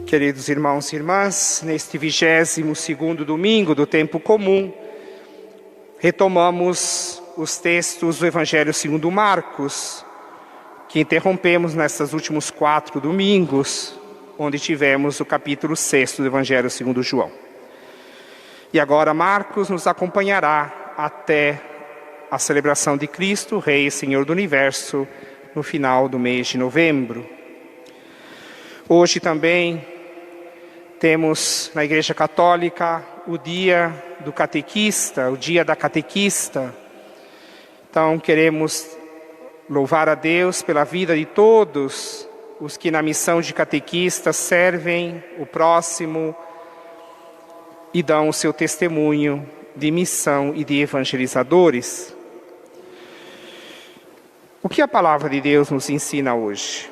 Queridos irmãos e irmãs, neste 22º domingo do tempo comum, retomamos os textos do Evangelho segundo Marcos, que interrompemos nesses últimos 4 domingos, onde tivemos o capítulo 6 do Evangelho segundo João. E agora Marcos nos acompanhará até a celebração de Cristo, Rei e Senhor do Universo, no final do mês de novembro. Hoje também temos na Igreja Católica o dia do catequista, o dia da catequista. Então queremos louvar a Deus pela vida de todos os que na missão de catequista servem o próximo e dão o seu testemunho de missão e de evangelizadores. O que a palavra de Deus nos ensina hoje?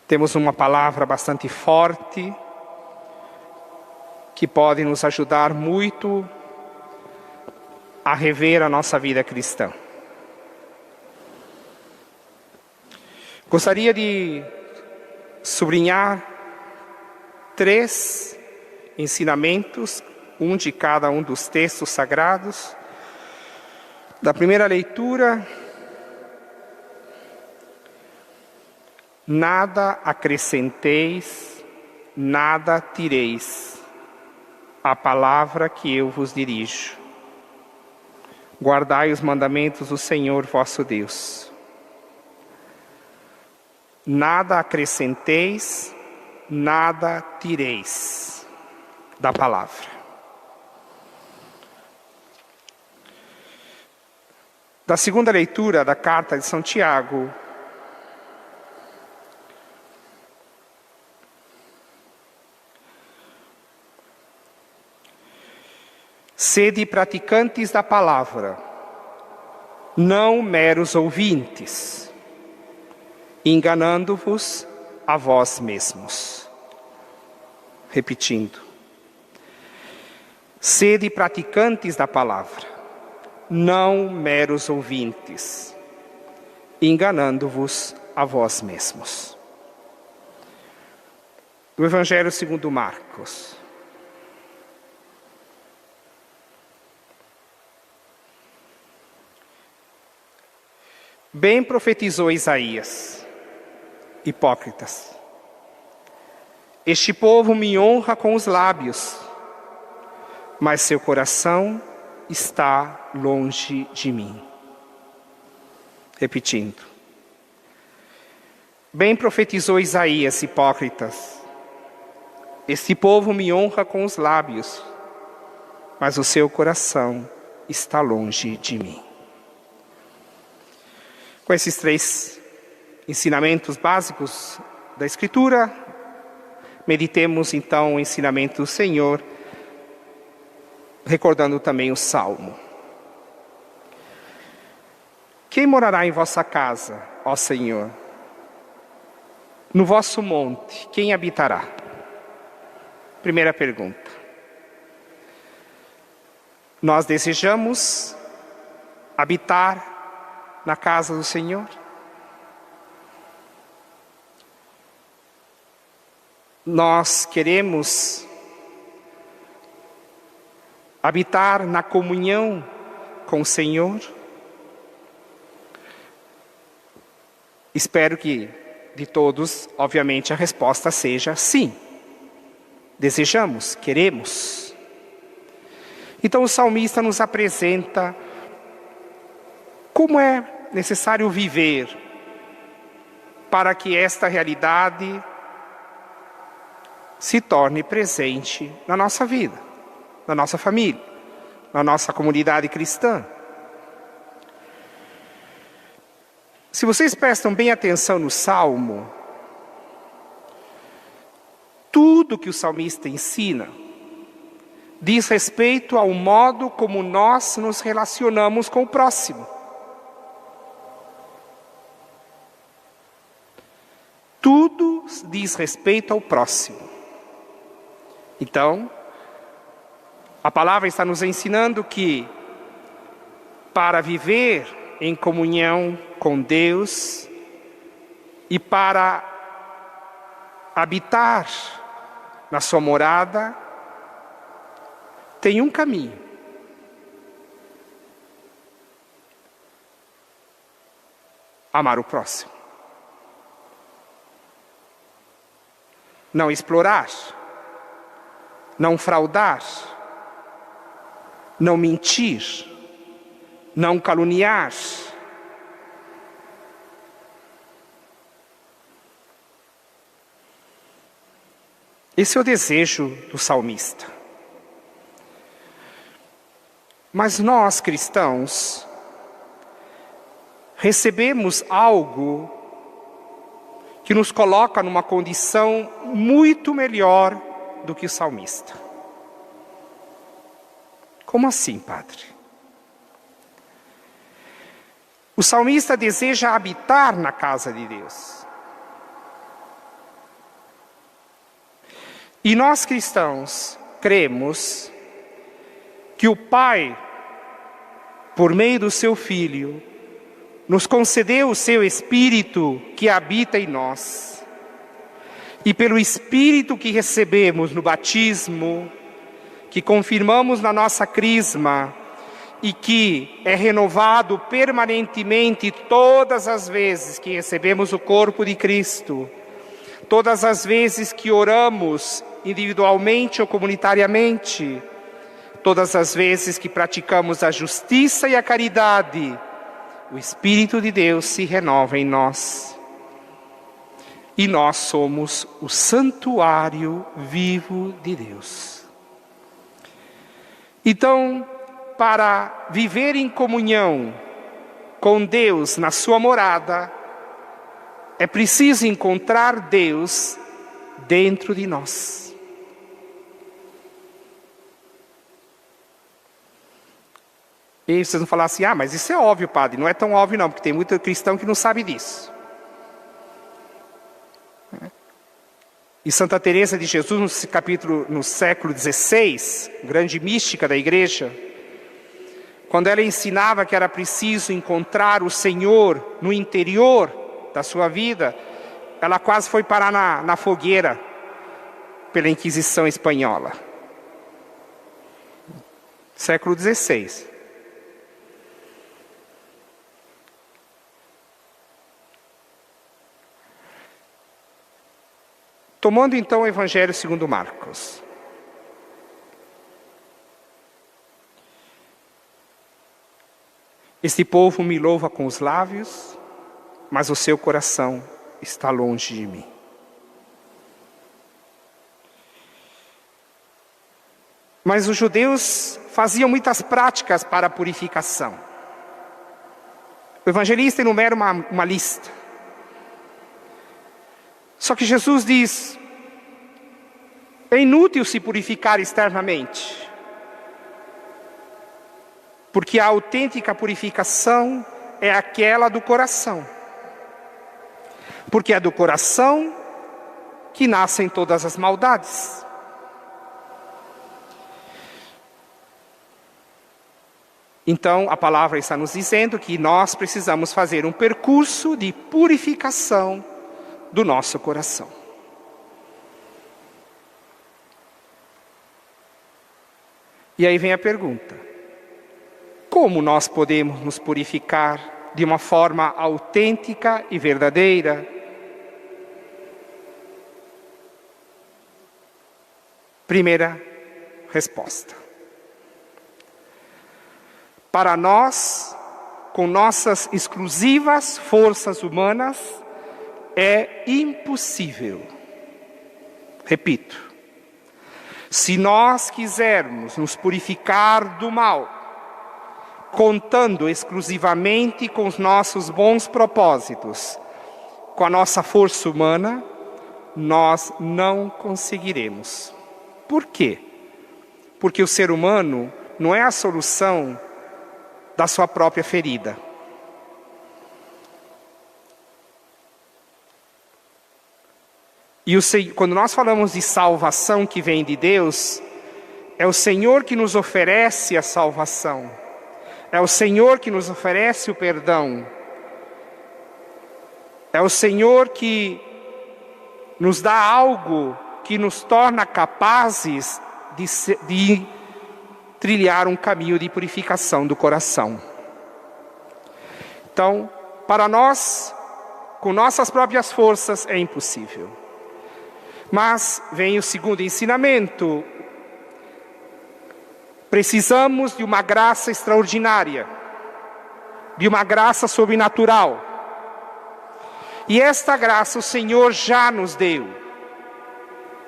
Temos uma palavra bastante forte, que pode nos ajudar muito a rever a nossa vida cristã. Gostaria de sublinhar 3 ensinamentos, um de cada um dos textos sagrados. Da primeira leitura: nada acrescenteis, nada tireis, a palavra que eu vos dirijo. Guardai os mandamentos do Senhor vosso Deus. Nada acrescenteis, nada tireis da palavra. Da segunda leitura da carta de São Tiago, sede praticantes da palavra, não meros ouvintes, enganando-vos a vós mesmos. Repetindo. Sede praticantes da palavra, não meros ouvintes, enganando-vos a vós mesmos. Do Evangelho segundo Marcos. Bem profetizou Isaías: hipócritas, este povo me honra com os lábios, mas seu coração está longe de mim. Repetindo. Bem profetizou Isaías: hipócritas, este povo me honra com os lábios, mas o seu coração está longe de mim. Com esses 3 ensinamentos básicos da Escritura, meditemos então o ensinamento do Senhor, recordando também o Salmo. Quem morará em vossa casa, ó Senhor? No vosso monte, quem habitará? Primeira pergunta. Nós desejamos habitar na casa do Senhor? Nós queremos habitar na comunhão com o Senhor? Espero que de todos, obviamente, a resposta seja sim. Desejamos, queremos. Então o salmista nos apresenta como é necessário viver para que esta realidade se torne presente na nossa vida, na nossa família, na nossa comunidade cristã. Se vocês prestam bem atenção no Salmo, tudo que o salmista ensina diz respeito ao modo como nós nos relacionamos com o próximo. Tudo diz respeito ao próximo. Então, a palavra está nos ensinando que para viver em comunhão com Deus e para habitar na sua morada, tem um caminho. Amar o próximo. Não explorar. Não fraudar. Não mentir. Não caluniar. Esse é o desejo do salmista. Mas nós, cristãos, recebemos algo que nos coloca numa condição muito melhor do que o salmista. Como assim, padre? O salmista deseja habitar na casa de Deus. E nós cristãos cremos que o Pai, por meio do seu Filho, nos concedeu o seu Espírito que habita em nós. E pelo Espírito que recebemos no batismo, que confirmamos na nossa crisma e que é renovado permanentemente todas as vezes que recebemos o corpo de Cristo, todas as vezes que oramos individualmente ou comunitariamente, todas as vezes que praticamos a justiça e a caridade, o Espírito de Deus se renova em nós. E nós somos o santuário vivo de Deus. Então, para viver em comunhão com Deus na sua morada, é preciso encontrar Deus dentro de nós. E vocês vão falar assim, mas isso é óbvio, padre. Não é tão óbvio não, porque tem muito cristão que não sabe disso. E Santa Teresa de Jesus, no século XVI, grande mística da igreja, quando ela ensinava que era preciso encontrar o Senhor no interior da sua vida, ela quase foi parar na fogueira pela Inquisição espanhola. Século XVI. Tomando então o Evangelho segundo Marcos. Este povo me louva com os lábios, mas o seu coração está longe de mim. Mas os judeus faziam muitas práticas para a purificação. O evangelista enumera uma lista. Só que Jesus diz, é inútil se purificar externamente, porque a autêntica purificação é aquela do coração. Porque é do coração que nascem todas as maldades. Então, a palavra está nos dizendo que nós precisamos fazer um percurso de purificação do nosso coração. E aí vem a pergunta: como nós podemos nos purificar de uma forma autêntica e verdadeira? Primeira resposta. Para nós, com nossas exclusivas forças humanas, é impossível. Repito, se nós quisermos nos purificar do mal, contando exclusivamente com os nossos bons propósitos, com a nossa força humana, nós não conseguiremos. Por quê? Porque o ser humano não é a solução da sua própria ferida. E quando nós falamos de salvação que vem de Deus, é o Senhor que nos oferece a salvação. É o Senhor que nos oferece o perdão. É o Senhor que nos dá algo que nos torna capazes de trilhar um caminho de purificação do coração. Então, para nós, com nossas próprias forças, é impossível. Mas vem o segundo ensinamento. Precisamos de uma graça extraordinária, de uma graça sobrenatural. E esta graça o Senhor já nos deu.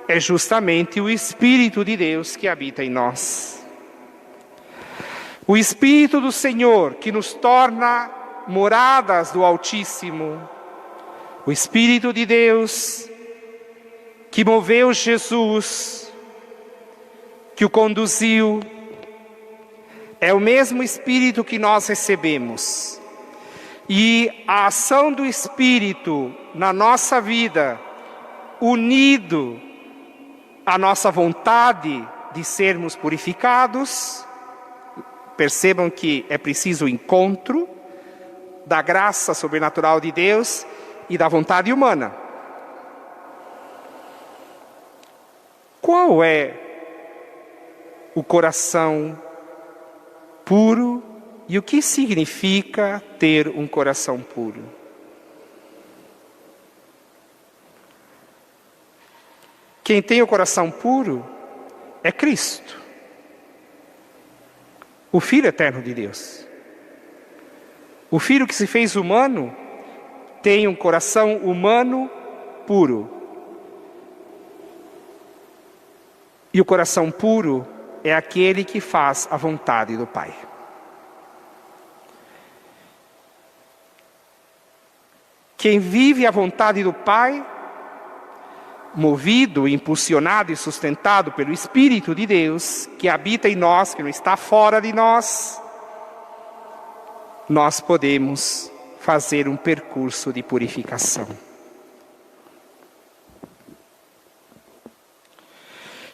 É justamente o Espírito de Deus que habita em nós. O Espírito do Senhor que nos torna moradas do Altíssimo. O Espírito de Deus que moveu Jesus, que o conduziu, é o mesmo Espírito que nós recebemos. E a ação do Espírito na nossa vida, unido à nossa vontade de sermos purificados, percebam que é preciso o encontro da graça sobrenatural de Deus e da vontade humana. Qual é o coração puro e o que significa ter um coração puro? Quem tem o coração puro é Cristo, o Filho eterno de Deus. O Filho que se fez humano tem um coração humano puro. E o coração puro é aquele que faz a vontade do Pai. Quem vive a vontade do Pai, movido, impulsionado e sustentado pelo Espírito de Deus, que habita em nós, que não está fora de nós, nós podemos fazer um percurso de purificação.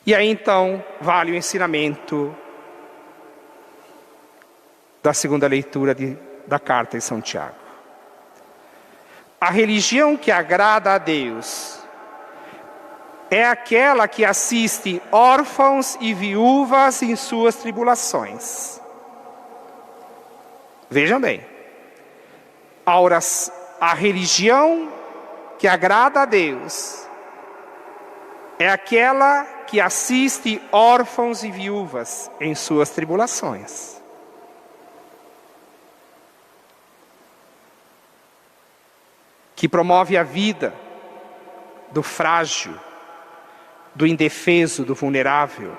E aí então vale o ensinamento da segunda leitura da carta de São Tiago. A religião que agrada a Deus é aquela que assiste órfãos e viúvas em suas tribulações. Vejam bem, a religião que agrada a Deus é aquela que assiste órfãos e viúvas em suas tribulações. Que promove a vida do frágil, do indefeso, do vulnerável.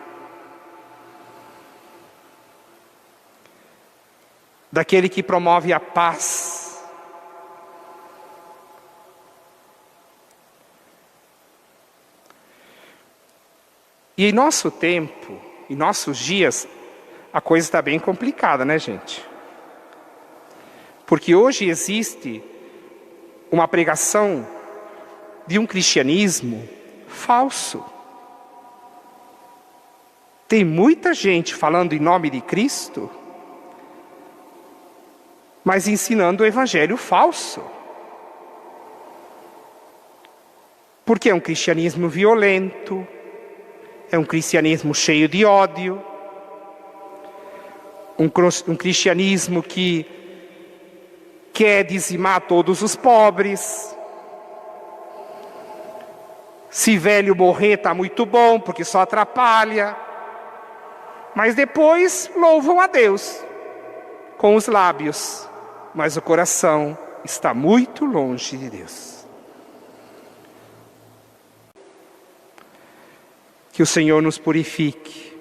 Daquele que promove a paz. E em nosso tempo, em nossos dias, a coisa está bem complicada, né, gente? Porque hoje existe uma pregação de um cristianismo falso. Tem muita gente falando em nome de Cristo, mas ensinando o evangelho falso. Porque é um cristianismo violento, é um cristianismo cheio de ódio, um cristianismo que quer dizimar todos os pobres. Se velho morrer está muito bom, porque só atrapalha. Mas depois louvam a Deus com os lábios, mas o coração está muito longe de Deus. Que o Senhor nos purifique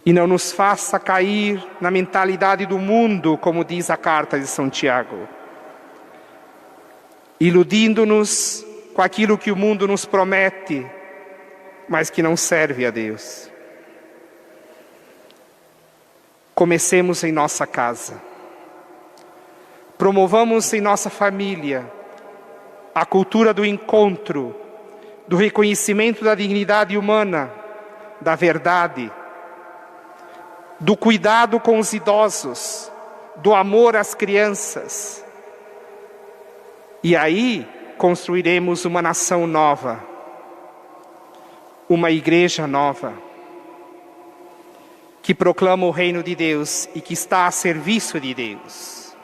e não nos faça cair na mentalidade do mundo, como diz a carta de São Tiago, iludindo-nos com aquilo que o mundo nos promete, mas que não serve a Deus. Comecemos em nossa casa, promovamos em nossa família a cultura do encontro, do reconhecimento da dignidade humana, da verdade, do cuidado com os idosos, do amor às crianças. E aí construiremos uma nação nova, uma igreja nova, que proclama o reino de Deus e que está a serviço de Deus.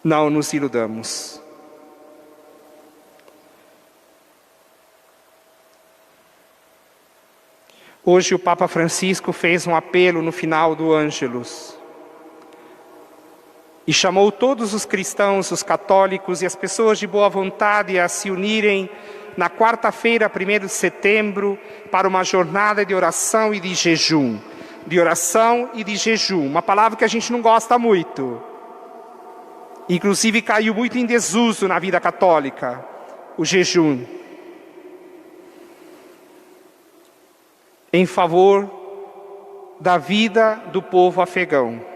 Não nos iludamos. Hoje o Papa Francisco fez um apelo no final do Ângelus e chamou todos os cristãos, os católicos e as pessoas de boa vontade a se unirem na quarta-feira, 1º de setembro, para uma jornada de oração e de jejum. De oração e de jejum, uma palavra que a gente não gosta muito. Inclusive caiu muito em desuso na vida católica, o jejum. Em favor da vida do povo afegão.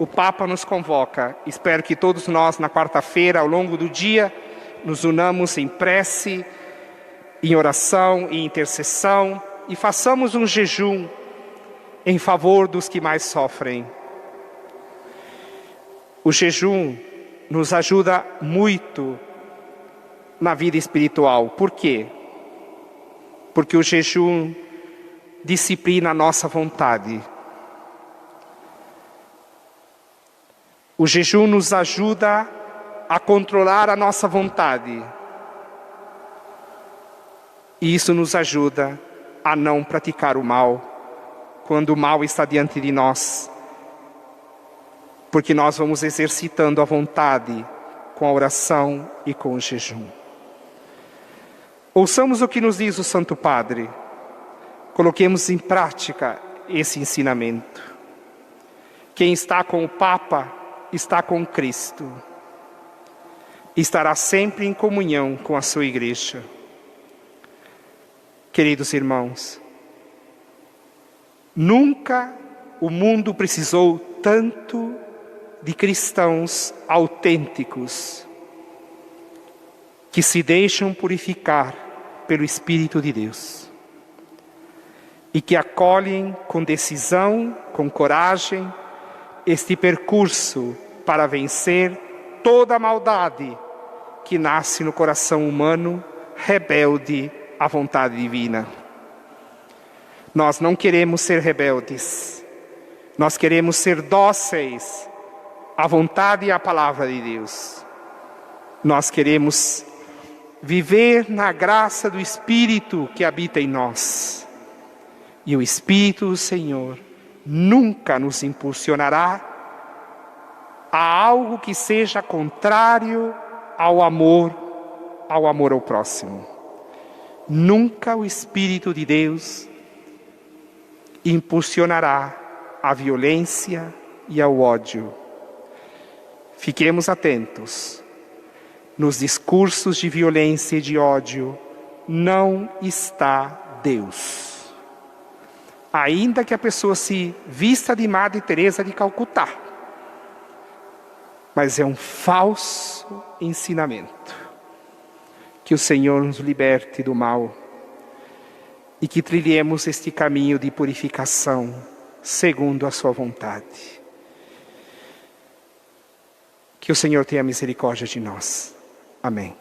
O Papa nos convoca. Espero que todos nós, na quarta-feira, ao longo do dia, nos unamos em prece, em oração e intercessão e façamos um jejum em favor dos que mais sofrem. O jejum nos ajuda muito na vida espiritual. Por quê? Porque o jejum disciplina a nossa vontade. O jejum nos ajuda a controlar a nossa vontade. E isso nos ajuda a não praticar o mal, quando o mal está diante de nós. Porque nós vamos exercitando a vontade com a oração e com o jejum. Ouçamos o que nos diz o Santo Padre. Coloquemos em prática esse ensinamento. Quem está com o Papa está com Cristo. Estará sempre em comunhão com a sua igreja. Queridos irmãos, nunca o mundo precisou tanto de cristãos autênticos que se deixam purificar pelo Espírito de Deus e que acolhem com decisão, com coragem, este percurso para vencer toda a maldade que nasce no coração humano rebelde à vontade divina. Nós não queremos ser rebeldes, nós queremos ser dóceis à vontade e à palavra de Deus. Nós queremos viver na graça do Espírito que habita em nós. E o Espírito do Senhor nunca nos impulsionará a algo que seja contrário ao amor ao próximo. Nunca o Espírito de Deus impulsionará a violência e ao ódio. Fiquemos atentos. Nos discursos de violência e de ódio não está Deus. Ainda que a pessoa se vista de Madre Teresa de Calcutá, mas é um falso ensinamento. Que o Senhor nos liberte do mal e que trilhemos este caminho de purificação segundo a sua vontade. Que o Senhor tenha misericórdia de nós. Amém.